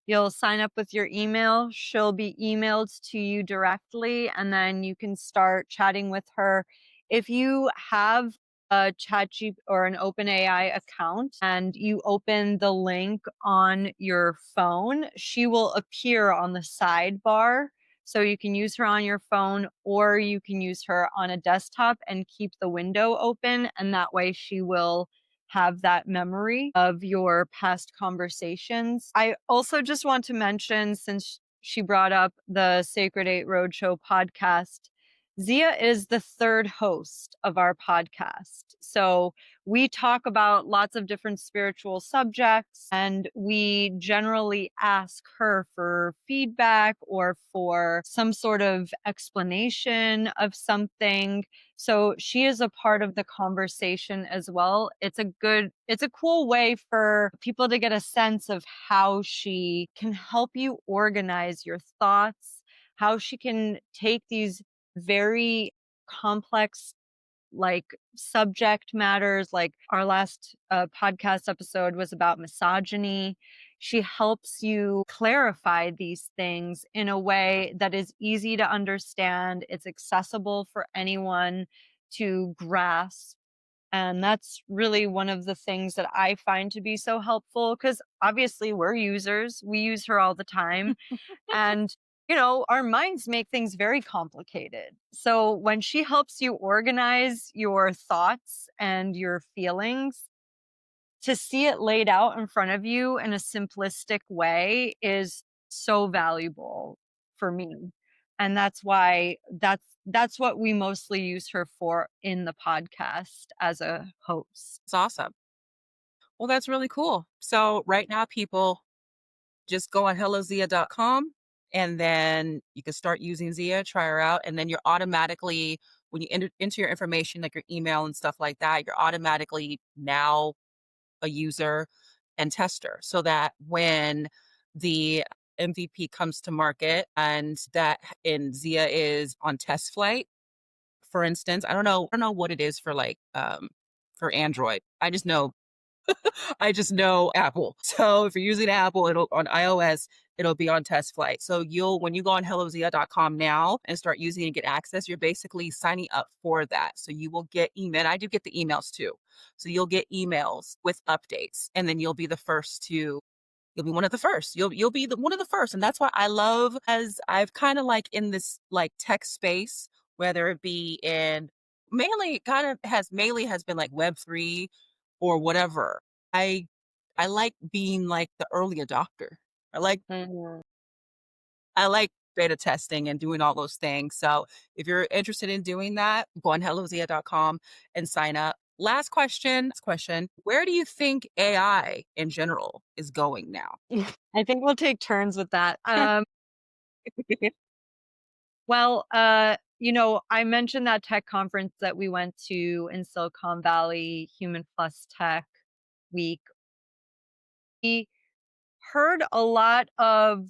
You'll sign up with your email. She'll be emailed to you directly, and then you can start chatting with her. If you have a ChatGPT or an OpenAI account and you open the link on your phone, she will appear on the sidebar. So you can use her on your phone or you can use her on a desktop and keep the window open. And that way she will have that memory of your past conversations. I also just want to mention, since she brought up the Sacred 8 Roadshow podcast, Zia is the third host of our podcast. So we talk about lots of different spiritual subjects, and we generally ask her for feedback or for some sort of explanation of something. So she is a part of the conversation as well. It's a cool way for people to get a sense of how she can help you organize your thoughts, how she can take these very complex subject matters. Like our last podcast episode was about misogyny. She helps you clarify these things in a way that is easy to understand. It's accessible for anyone to grasp. And that's really one of the things that I find to be so helpful, because obviously we're users. We use her all the time. And, our minds make things very complicated. So when she helps you organize your thoughts and your feelings, to see it laid out in front of you in a simplistic way is so valuable for me. And that's why that's what we mostly use her for in the podcast as a host. It's awesome. Well, that's really cool. So right now, people just go on hellozia.com and then you can start using Zia, try her out, and then you're automatically, when you enter your information, like your email and stuff like that, you're automatically now a user and tester so that when the MVP comes to market and that in Zia is on test flight, for instance, I don't know what it is for Android. I just know Apple. So if you're using Apple, it'll on iOS, it'll be on test flight. So when you go on hellozia.com now and start using and get access, you're basically signing up for that. So you will get email. I do get the emails too. So you'll get emails with updates and then you'll be one of the first. You'll be one of the first. And that's why I love as I've kind of like in this like tech space, whether it be in mainly has been like Web3 or whatever. I I like being like the early adopter. I like Mhm. I like beta testing and doing all those things. So if you're interested in doing that, go on hellozia.com and sign up. Last question. Where do you think AI in general is going now? I think we'll take turns with that. Well, I mentioned that tech conference that we went to in Silicon Valley, Human Plus Tech Week. We heard a lot of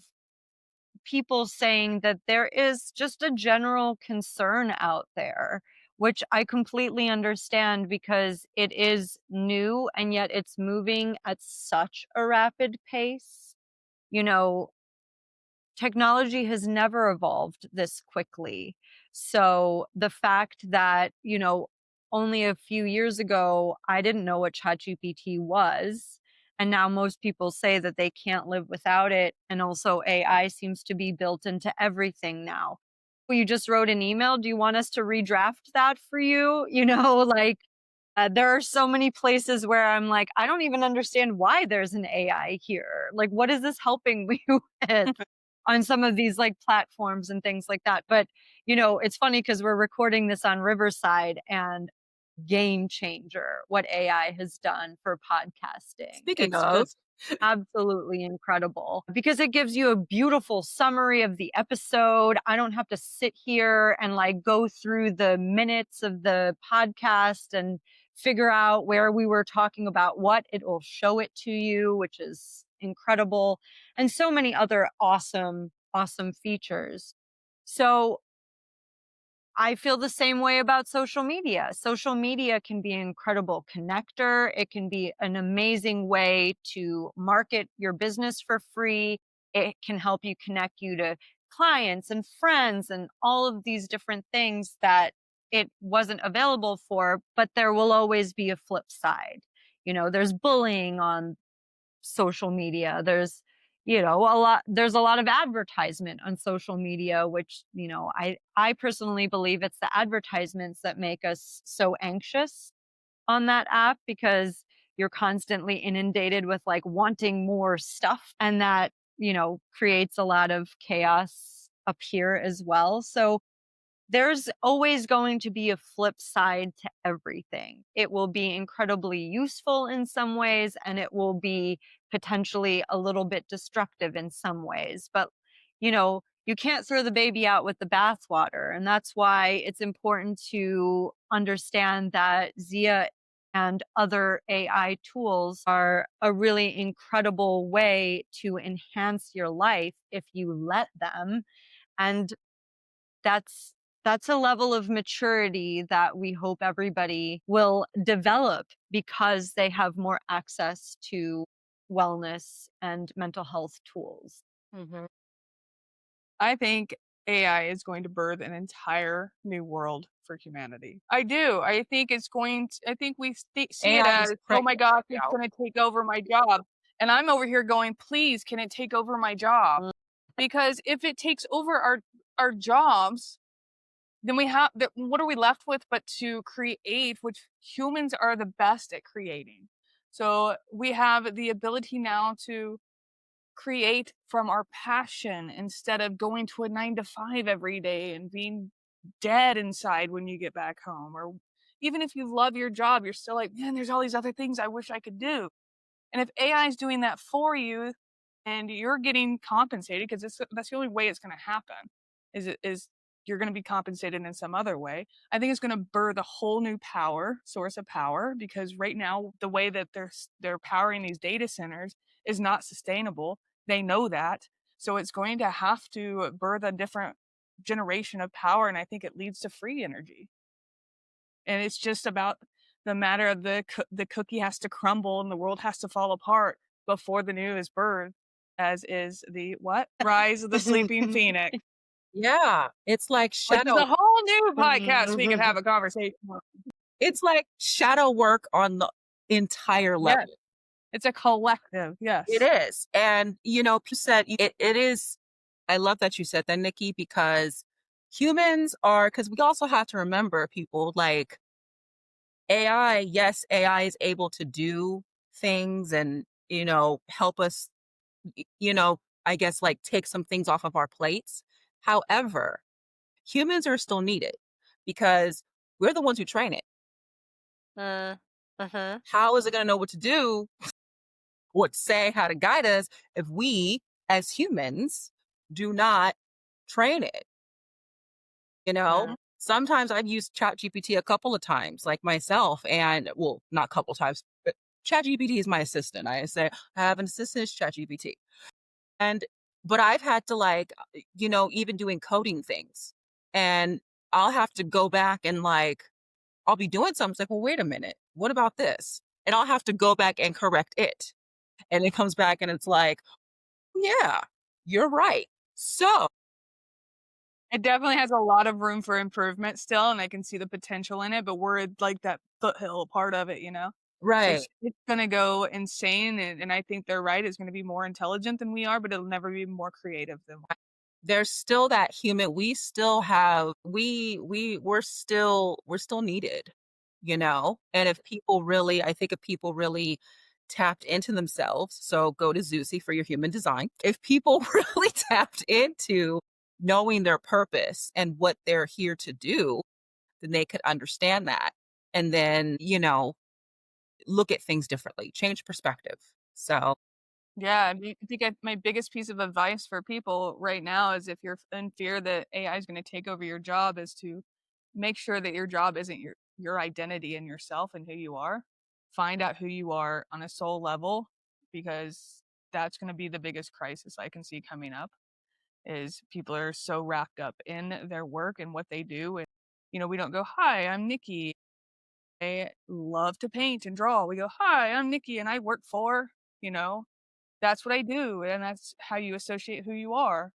people saying that there is just a general concern out there, which I completely understand because it is new and yet it's moving at such a rapid pace. You know, Technology has never evolved this quickly. So the fact that, only a few years ago, I didn't know what ChatGPT was. And now most people say that they can't live without it. And also, AI seems to be built into everything now. Well, you just wrote an email. Do you want us to redraft that for you? Like there are so many places where I'm like, I don't even understand why there's an AI here. Like, what is this helping me with on some of these like platforms and things like that? But, it's funny because we're recording this on Riverside, and game changer what AI has done for podcasting. Speaking It's of, just absolutely incredible because it gives you a beautiful summary of the episode. I don't have to sit here and like go through the minutes of the podcast and figure out where we were talking about what. It will show it to you, which is incredible. And so many other awesome, awesome features. So I feel the same way about social media. Social media can be an incredible connector. It can be an amazing way to market your business for free. It can help you connect you to clients and friends and all of these different things that it wasn't available for, but there will always be a flip side. There's bullying on social media. There's a lot of advertisement on social media, which, I personally believe it's the advertisements that make us so anxious on that app because you're constantly inundated with like wanting more stuff, and that, creates a lot of chaos up here as well. So there's always going to be a flip side to everything. It will be incredibly useful in some ways, and it will be potentially a little bit destructive in some ways. But, you can't throw the baby out with the bathwater. And that's why it's important to understand that Zia and other AI tools are a really incredible way to enhance your life if you let them. And that's that's a level of maturity that we hope everybody will develop because they have more access to wellness and mental health tools. mhm, I think AI is going to birth an entire new world for humanity. I do. I think I think we see it AI as, is oh my pregnant gosh, right it's now. going to take over my job. And I'm over here going, please, can it take over my job? Mm. Because if it takes over our jobs, then what are we left with but to create, which humans are the best at creating. So we have the ability now to create from our passion instead of going to a 9 to 5 every day and being dead inside when you get back home. Or even if you love your job, you're still like, man, there's all these other things I wish I could do. And if AI is doing that for you and you're getting compensated, because that's the only way it's going to happen, is you're going to be compensated in some other way. I think it's going to birth a whole new source of power, because right now the way that they're powering these data centers is not sustainable. They know that, so it's going to have to birth a different generation of power, and I think it leads to free energy. And it's just about the matter of the cookie has to crumble and the world has to fall apart before the new is birthed, as is the what? Rise of the sleeping phoenix, Yeah, it's like which is shadow a whole new podcast we could have a conversation on. it's like shadow work on the entire Yes, level. it's a collective. It Yes. is. And, you said it is. I love that you said that, Nikki, because humans are, because we also have to remember, people, like AI, yes, AI is able to do things and, help us, I guess, like take some things off of our plates. However, humans are still needed because we're the ones who train it. Uh, uh-huh. How is it going to know what to do, what to say, how to guide us if we as humans do not train it? Uh, Sometimes I've used ChatGPT a couple of times, like myself, and well, not a couple of times, but ChatGPT is my assistant. I say I have an assistant, it's ChatGPT. And but I've had to like, even doing coding things. And I'll have to go back and like I'll be doing something. It's like, well, wait a minute, what about this? And I'll have to go back and correct it. And it comes back and it's like, yeah, you're right. So It definitely has a lot of room for improvement still, and I can see the potential in it, but we're at like that foothill part of it, you know? So Right. it's gonna go insane, and I think they're right, it's gonna be more intelligent than we are, but it'll never be more creative than There's still that human we still have we're still needed, you know? And if people really I think if people really tapped into themselves, so go to Zsuzsi for your human design. If people really tapped into knowing their purpose and what they're here to do, then they could understand that. And then, look at things differently, change perspective. So, Yeah, I think my biggest piece of advice for people right now is if you're in fear that AI is gonna take over your job is to make sure that your job isn't your identity and yourself and who you are. Find out who you are on a soul level because that's gonna be the biggest crisis I can see coming up is people are so wrapped up in their work and what they do and we don't go, "Hi, I'm Nikki. I love to paint and draw." We go, "Hi, I'm Nikki and I work for," you know, that's what I do, and that's how you associate who you are,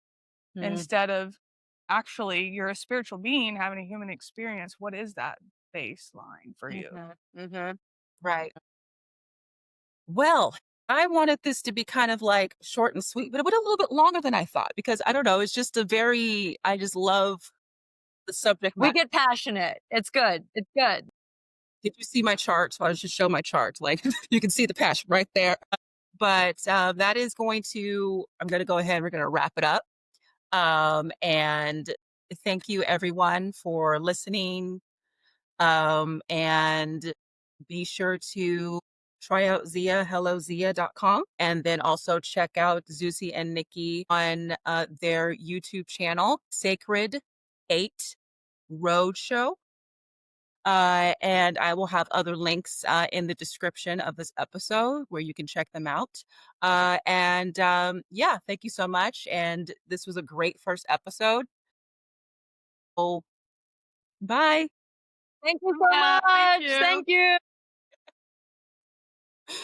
mm, instead of actually you're a spiritual being having a human experience. What is that baseline for you? mhm, mhm. Right. Well, I wanted this to be kind of like short and sweet, but it went a little bit longer than I thought because I don't know, it's just I just love the subject We matter. get passionate. It's good. It's good. Did you see my chart? So I was just show my chart. Like you can see the passion right there. But that is I'm going to go ahead. We're going to wrap it up. And thank you everyone for listening. And be sure to try out Zia, hellozia.com, and then also check out Zsuzsi and Nikki on their YouTube channel, Sacred 8 Roadshow. And I will have other links in the description of this episode where you can check them out. Yeah, thank you so much. And this was a great first episode. Oh, bye. Thank you so Yeah, thank much. you. Thank you.